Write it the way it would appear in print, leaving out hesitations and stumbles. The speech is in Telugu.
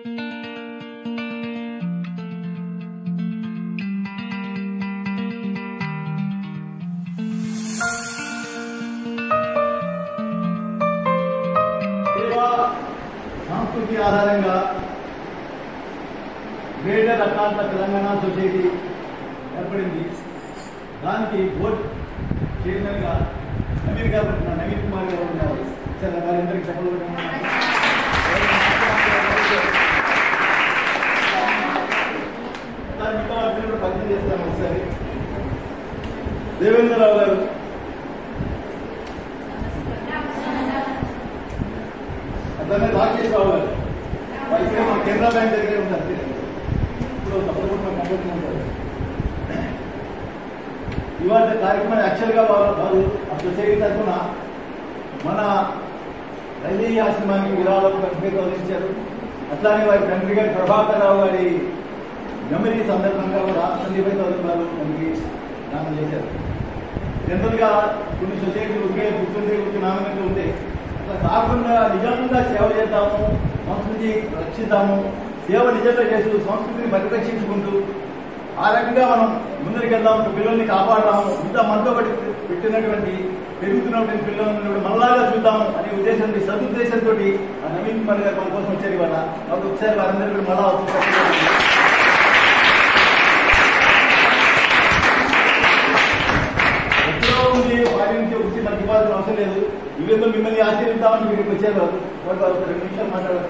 సంస్కృతి ఆధారంగా గ్రేటర్ అట్లాంటా తెలంగాణ సొసైటీ ఏర్పడింది. దానికి బోర్డు చైర్మన్గా నవీన్ కుమార్ గారు ఉన్నారు. సరే వారందరికీ చెప్పలేదు. దాని మిగతా కూడా పరిచయం చేస్తాను. ఒకసారి దేవేంద్రరావు గారు, అట్లనే రాకేశ్రావు గారు, ఇక్కడ మన కెనరా బ్యాంక్ దగ్గరే ఉంటారు. ఇప్పుడు తప్పకుండా కంపెనీ ఉంటారు. ఇవాళ కార్యక్రమం యాక్చువల్గా వారు ఆ సొసైటీ తరఫున మన రైల్వే ఆశ్రమానికి విరాళం వహించారు. అట్లానే వారి తండ్రి గారి ప్రభాకర్ రావు గారి మెమరీ సందర్భంగా కూడా 25,000 మనకి దానం చేశారు. జనరల్ గా కొన్ని సొసైటీలు ఒకే గుర్తుండే నామినట్లు ఉంటే అట్లా కాకుండా నిజంగా సేవ చేద్దాము, సంస్కృతి రక్షిద్దాము, సేవ నిజంగా చేస్తూ సంస్కృతిని పరిరక్షించుకుంటూ ఆ రకంగా మనం ముందరికి వెళ్దాము, పిల్లల్ని కాపాడదాము, ఇంత మనతో పెట్టినటువంటి పెరుగుతున్నటువంటి పిల్లలను మళ్ళాగా చూద్దాము అనే ఉద్దేశంతో, సదుద్దేశంతో ఆ నవీన్ కుమార్ గారు మన కోసం వచ్చారు. ఇవాళ కాబట్టి ఒకసారి వారందరూ కూడా మళ్ళా ఎక్కడో ఉంది వారి నుంచి వచ్చి మనకి ఇవ్వాల్సిన అవసరం లేదు. ఇవేదో మిమ్మల్ని ఆశీర్విద్దామని మీరు వచ్చారు. 2 నిమిషాలు మాట్లాడారు.